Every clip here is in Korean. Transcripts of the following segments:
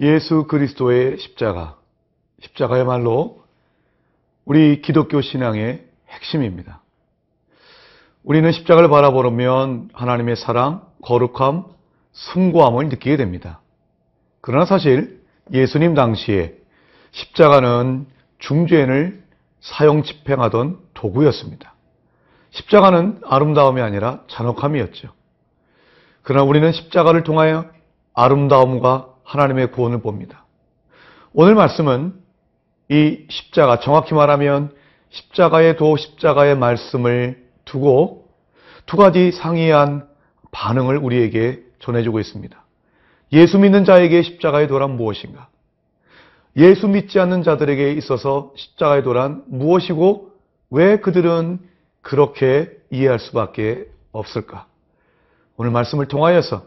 예수 그리스도의 십자가야말로 우리 기독교 신앙의 핵심입니다. 우리는 십자가를 바라보면 하나님의 사랑, 거룩함, 숭고함을 느끼게 됩니다. 그러나 사실 예수님 당시에 십자가는 중죄인을 사형 집행하던 도구였습니다. 십자가는 아름다움이 아니라 잔혹함이었죠. 그러나 우리는 십자가를 통하여 아름다움과 하나님의 구원을 봅니다. 오늘 말씀은 이 십자가, 정확히 말하면 십자가의 도, 십자가의 말씀을 두고 두 가지 상이한 반응을 우리에게 전해주고 있습니다. 예수 믿는 자에게 십자가의 도란 무엇인가? 예수 믿지 않는 자들에게 있어서 십자가의 도란 무엇이고 왜 그들은 그렇게 이해할 수밖에 없을까? 오늘 말씀을 통하여서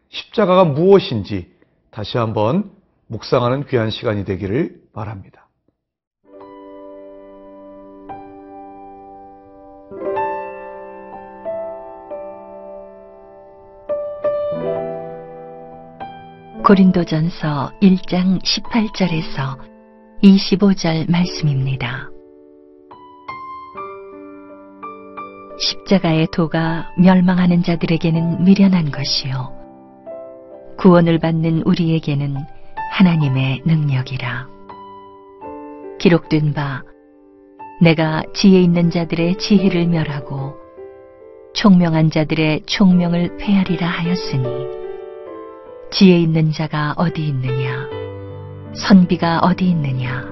십자가가 무엇인지 다시 한번 묵상하는 귀한 시간이 되기를 바랍니다. 고린도전서 1장 18절에서 25절 말씀입니다. 십자가의 도가 멸망하는 자들에게는 미련한 것이요 구원을 받는 우리에게는 하나님의 능력이라. 기록된 바 내가 지혜 있는 자들의 지혜를 멸하고 총명한 자들의 총명을 폐하리라 하였으니 지혜 있는 자가 어디 있느냐? 선비가 어디 있느냐?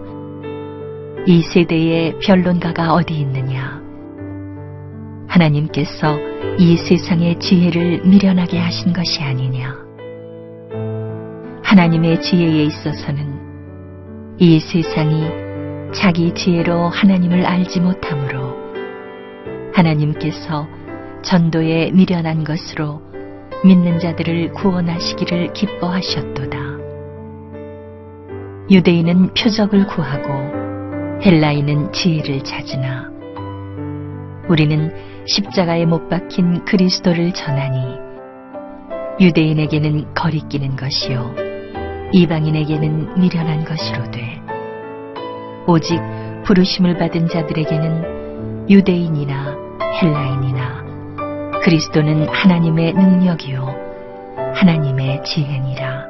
이 세대의 변론가가 어디 있느냐? 하나님께서 이 세상의 지혜를 미련하게 하신 것이 아니냐? 하나님의 지혜에 있어서는 이 세상이 자기 지혜로 하나님을 알지 못하므로 하나님께서 전도에 미련한 것으로 믿는 자들을 구원하시기를 기뻐하셨도다. 유대인은 표적을 구하고 헬라인은 지혜를 찾으나 우리는 십자가에 못 박힌 그리스도를 전하니 유대인에게는 거리끼는 것이요 이방인에게는 미련한 것이로되 오직 부르심을 받은 자들에게는 유대인이나 헬라인이나 그리스도는 하나님의 능력이요 하나님의 지혜니라.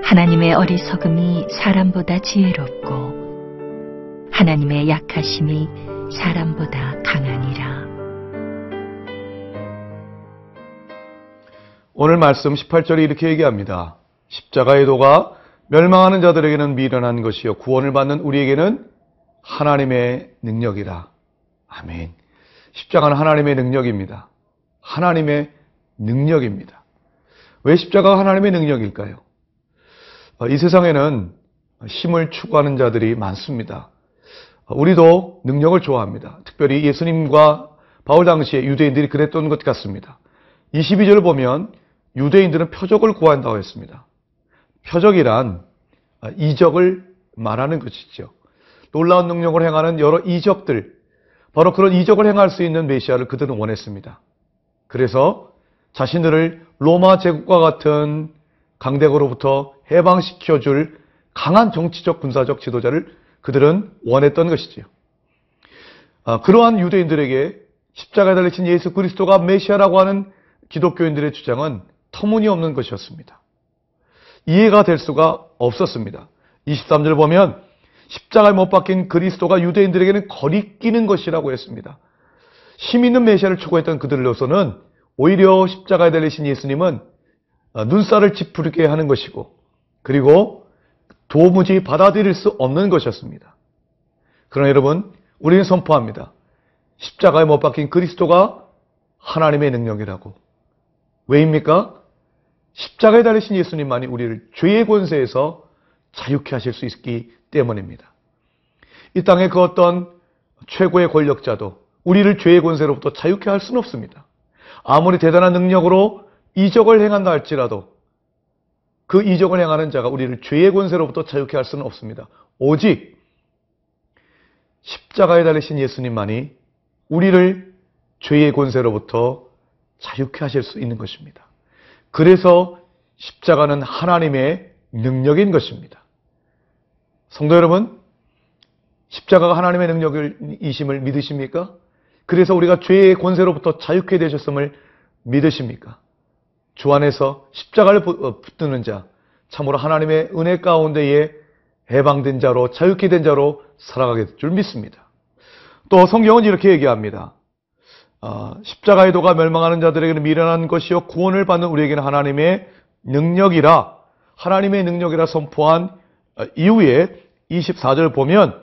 하나님의 어리석음이 사람보다 지혜롭고 하나님의 약하심이 사람보다 강하니라. 오늘 말씀 18절에 이렇게 얘기합니다. 십자가의 도가 멸망하는 자들에게는 미련한 것이요 구원을 받는 우리에게는 하나님의 능력이라. 아멘. 십자가는 하나님의 능력입니다. 하나님의 능력입니다. 왜 십자가가 하나님의 능력일까요? 이 세상에는 힘을 추구하는 자들이 많습니다. 우리도 능력을 좋아합니다. 특별히 예수님과 바울 당시에 유대인들이 그랬던 것 같습니다. 22절을 보면 유대인들은 표적을 구한다고 했습니다. 표적이란 이적을 말하는 것이죠. 놀라운 능력을 행하는 여러 이적들, 바로 그런 이적을 행할 수 있는 메시아를 그들은 원했습니다. 그래서 자신들을 로마 제국과 같은 강대국으로부터 해방시켜줄 강한 정치적 군사적 지도자를 그들은 원했던 것이지요. 그러한 유대인들에게 십자가에 달리신 예수 그리스도가 메시아라고 하는 기독교인들의 주장은 터무니없는 것이었습니다. 이해가 될 수가 없었습니다. 23절 보면 십자가에 못 박힌 그리스도가 유대인들에게는 거리끼는 것이라고 했습니다. 힘 있는 메시아를 추구했던 그들로서는 오히려 십자가에 달리신 예수님은 눈살을 찌푸리게 하는 것이고 그리고 도무지 받아들일 수 없는 것이었습니다. 그러나 여러분, 우리는 선포합니다. 십자가에 못 박힌 그리스도가 하나님의 능력이라고. 왜입니까? 십자가에 달리신 예수님만이 우리를 죄의 권세에서 자유케 하실 수 있기 때문입니다. 이 땅의 그 어떤 최고의 권력자도 우리를 죄의 권세로부터 자유케 할 수는 없습니다. 아무리 대단한 능력으로 이적을 행한다 할지라도 그 이적을 행하는 자가 우리를 죄의 권세로부터 자유케 할 수는 없습니다. 오직 십자가에 달리신 예수님만이 우리를 죄의 권세로부터 자유케 하실 수 있는 것입니다. 그래서 십자가는 하나님의 능력인 것입니다. 성도 여러분, 십자가가 하나님의 능력이심을 믿으십니까? 그래서 우리가 죄의 권세로부터 자유케 되셨음을 믿으십니까? 주 안에서 십자가를 붙드는 자, 참으로 하나님의 은혜 가운데에 해방된 자로, 자유케 된 자로 살아가게 될 줄 믿습니다. 또 성경은 이렇게 얘기합니다. 십자가의 도가 멸망하는 자들에게는 미련한 것이요 구원을 받는 우리에게는 하나님의 능력이라, 하나님의 능력이라 선포한 이후에 24절 보면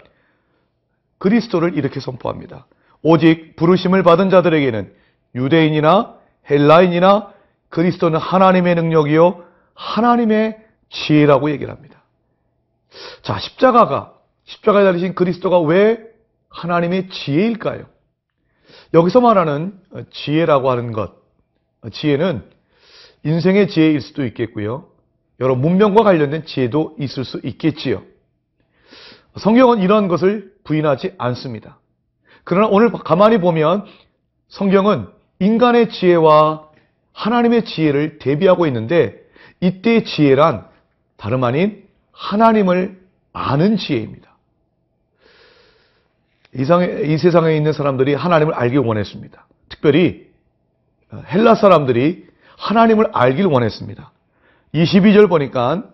그리스도를 이렇게 선포합니다. 오직 부르심을 받은 자들에게는 유대인이나 헬라인이나 그리스도는 하나님의 능력이요 하나님의 지혜라고 얘기를 합니다. 자, 십자가에 달리신 그리스도가 왜 하나님의 지혜일까요? 여기서 말하는 지혜라고 하는 것, 지혜는 인생의 지혜일 수도 있겠고요. 여러 문명과 관련된 지혜도 있을 수 있겠지요. 성경은 이러한 것을 부인하지 않습니다. 그러나 오늘 가만히 보면 성경은 인간의 지혜와 하나님의 지혜를 대비하고 있는데, 이때의 지혜란 다름 아닌 하나님을 아는 지혜입니다. 이 세상에 있는 사람들이 하나님을 알길 원했습니다. 특별히 헬라 사람들이 하나님을 알길 원했습니다. 22절 보니까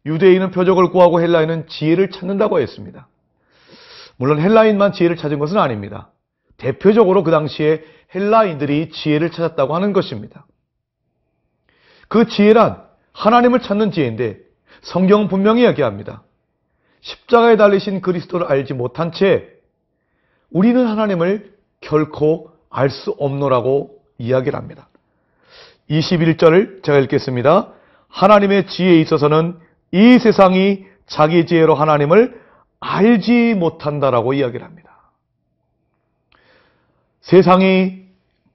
유대인은 표적을 구하고 헬라인은 지혜를 찾는다고 했습니다. 물론 헬라인만 지혜를 찾은 것은 아닙니다. 대표적으로 그 당시에 헬라인들이 지혜를 찾았다고 하는 것입니다. 그 지혜란 하나님을 찾는 지혜인데 성경은 분명히 이야기합니다. 십자가에 달리신 그리스도를 알지 못한 채 우리는 하나님을 결코 알 수 없노라고 이야기를 합니다. 21절을 제가 읽겠습니다. 하나님의 지혜에 있어서는 이 세상이 자기 지혜로 하나님을 알지 못한다라고 이야기를 합니다. 세상이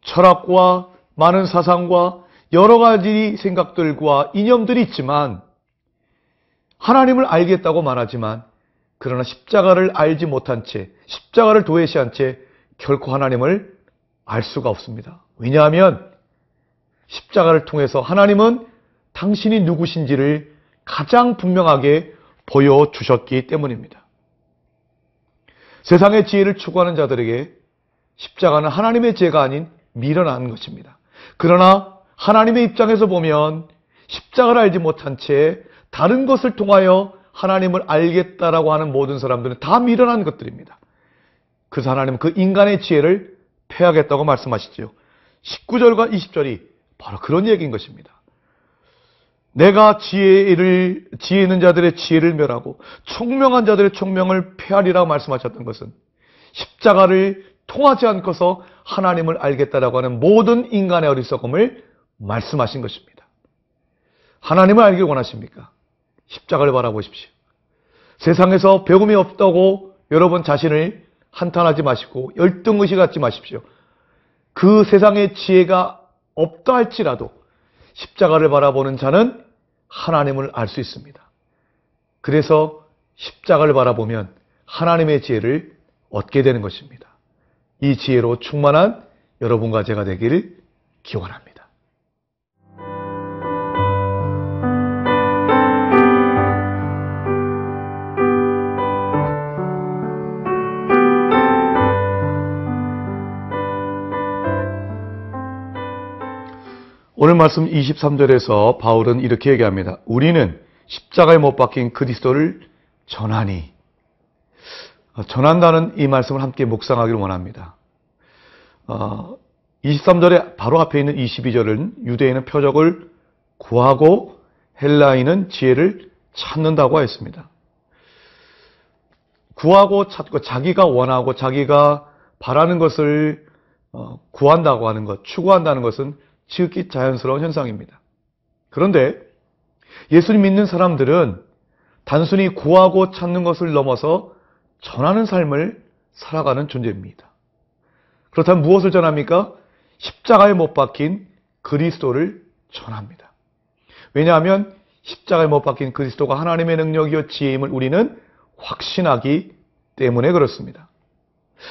철학과 많은 사상과 여러 가지 생각들과 이념들이 있지만 하나님을 알겠다고 말하지만 그러나 십자가를 알지 못한 채, 십자가를 도외시한 채 결코 하나님을 알 수가 없습니다. 왜냐하면 십자가를 통해서 하나님은 당신이 누구신지를 가장 분명하게 보여주셨기 때문입니다. 세상의 지혜를 추구하는 자들에게 십자가는 하나님의 지혜가 아닌 미련한 것입니다. 그러나 하나님의 입장에서 보면 십자가를 알지 못한 채 다른 것을 통하여 하나님을 알겠다라고 하는 모든 사람들은 다 미련한 것들입니다. 그래서 하나님은 그 인간의 지혜를 패하겠다고 말씀하시죠. 19절과 20절이 바로 그런 얘기인 것입니다. 내가 지혜 있는 자들의 지혜를 멸하고 총명한 자들의 총명을 폐하리라고 말씀하셨던 것은 십자가를 통하지 않고서 하나님을 알겠다라고 하는 모든 인간의 어리석음을 말씀하신 것입니다. 하나님을 알길 원하십니까? 십자가를 바라보십시오. 세상에서 배움이 없다고 여러분 자신을 한탄하지 마시고 열등의식하지 마십시오. 그 세상의 지혜가 없다 할지라도 십자가를 바라보는 자는 하나님을 알 수 있습니다. 그래서 십자가를 바라보면 하나님의 지혜를 얻게 되는 것입니다. 이 지혜로 충만한 여러분과 제가 되기를 기원합니다. 오늘 말씀 23절에서 바울은 이렇게 얘기합니다. 우리는 십자가에 못 박힌 그리스도를 전하니. 전한다는 이 말씀을 함께 묵상하기를 원합니다. 23절에 바로 앞에 있는 22절은 유대인은 표적을 구하고 헬라인은 지혜를 찾는다고 했습니다. 구하고 찾고 자기가 원하고 자기가 바라는 것을 구한다고 하는 것, 추구한다는 것은 지극히 자연스러운 현상입니다. 그런데 예수님 믿는 사람들은 단순히 구하고 찾는 것을 넘어서 전하는 삶을 살아가는 존재입니다. 그렇다면 무엇을 전합니까? 십자가에 못 박힌 그리스도를 전합니다. 왜냐하면 십자가에 못 박힌 그리스도가 하나님의 능력이요 지혜임을 우리는 확신하기 때문에 그렇습니다.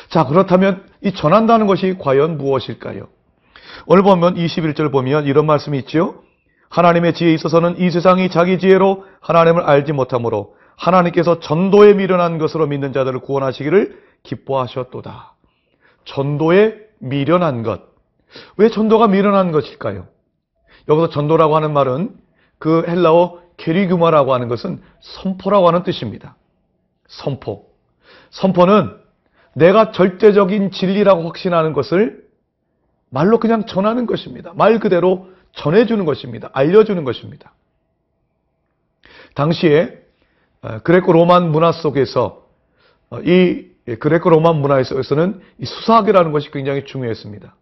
자, 그렇다면 이 전한다는 것이 과연 무엇일까요? 오늘 보면 21절 보면 이런 말씀이 있죠. 하나님의 지혜에 있어서는 이 세상이 자기 지혜로 하나님을 알지 못하므로 하나님께서 전도에 미련한 것으로 믿는 자들을 구원하시기를 기뻐하셨도다. 전도에 미련한 것. 왜 전도가 미련한 것일까요? 여기서 전도라고 하는 말은 그 헬라어 케리규마라고 하는 것은 선포라고 하는 뜻입니다. 선포. 선포는 내가 절대적인 진리라고 확신하는 것을 말로 그냥 전하는 것입니다. 말 그대로 전해주는 것입니다. 알려주는 것입니다. 당시에 그레코 로만 문화 속에서 이 그레코 로만 문화에서는 이 수사학이라는 것이 굉장히 중요했습니다.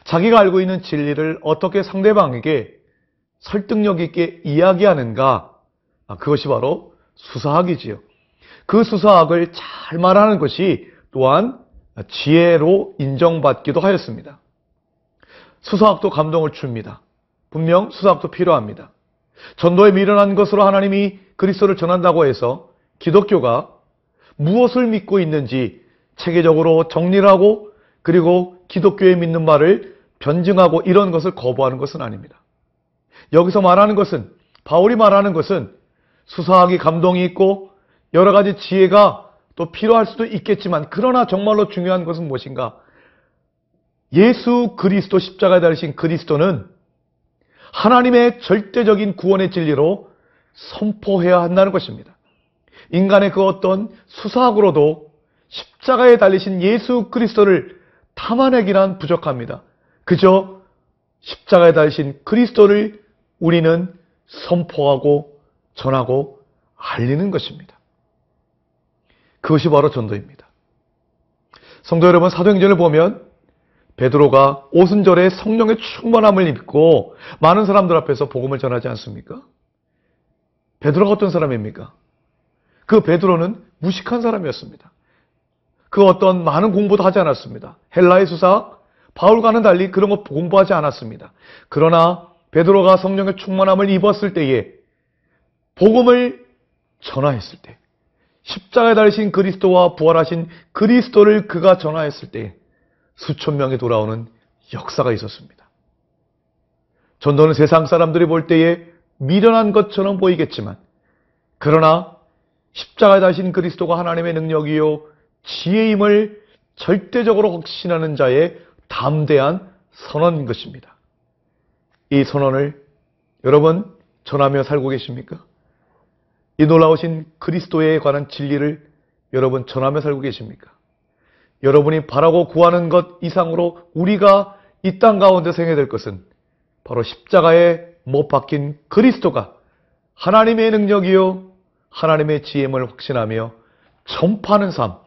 자기가 알고 있는 진리를 어떻게 상대방에게 설득력 있게 이야기하는가, 그것이 바로 수사학이지요. 그 수사학을 잘 말하는 것이 또한 지혜로 인정받기도 하였습니다. 수사학도 감동을 줍니다. 분명 수사학도 필요합니다. 전도에 미련한 것으로 하나님이 그리스도를 전한다고 해서 기독교가 무엇을 믿고 있는지 체계적으로 정리를 하고 그리고 기독교에 믿는 말을 변증하고 이런 것을 거부하는 것은 아닙니다. 여기서 말하는 것은, 바울이 말하는 것은 수사학이 감동이 있고 여러 가지 지혜가 또 필요할 수도 있겠지만, 그러나 정말로 중요한 것은 무엇인가? 예수 그리스도, 십자가에 달리신 그리스도는 하나님의 절대적인 구원의 진리로 선포해야 한다는 것입니다. 인간의 그 어떤 수사학으로도 십자가에 달리신 예수 그리스도를 탐하내기란 부족합니다. 그저 십자가에 달리신 그리스도를 우리는 선포하고 전하고 알리는 것입니다. 그것이 바로 전도입니다. 성도 여러분, 사도행전을 보면 베드로가 오순절에 성령의 충만함을 입고 많은 사람들 앞에서 복음을 전하지 않습니까? 베드로가 어떤 사람입니까? 그 베드로는 무식한 사람이었습니다. 그 어떤 많은 공부도 하지 않았습니다. 헬라의 수사학, 바울과는 달리 그런 거 공부하지 않았습니다. 그러나 베드로가 성령의 충만함을 입었을 때에, 복음을 전하했을 때, 십자가에 달리신 그리스도와 부활하신 그리스도를 그가 전하했을 때 수천 명이 돌아오는 역사가 있었습니다. 전도는 세상 사람들이 볼 때에 미련한 것처럼 보이겠지만, 그러나 십자가에 달리신 그리스도가 하나님의 능력이요 지혜임을 절대적으로 확신하는 자의 담대한 선언인 것입니다. 이 선언을 여러분 전하며 살고 계십니까? 이 놀라우신 그리스도에 관한 진리를 여러분 전하며 살고 계십니까? 여러분이 바라고 구하는 것 이상으로 우리가 이 땅 가운데 생해야 될 것은 바로 십자가에 못 박힌 그리스도가 하나님의 능력이요 하나님의 지혜임을 확신하며 전파하는 삶,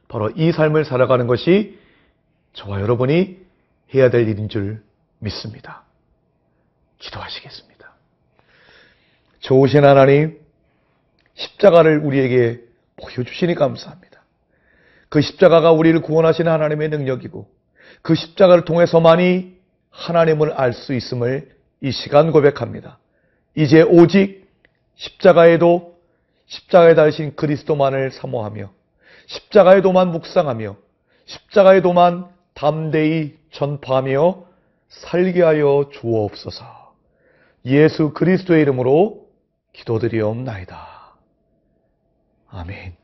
바로 이 삶을 살아가는 것이 저와 여러분이 해야 될 일인 줄 믿습니다. 기도하시겠습니다. 좋으신 하나님, 십자가를 우리에게 보여주시니 감사합니다. 그 십자가가 우리를 구원하시는 하나님의 능력이고, 그 십자가를 통해서만이 하나님을 알 수 있음을 이 시간 고백합니다. 이제 오직 십자가에도 십자가에 달리신 그리스도만을 사모하며 십자가에도만 묵상하며 십자가에도만 담대히 전파하며 살게 하여 주옵소서. 예수 그리스도의 이름으로 기도드리옵나이다. 아멘.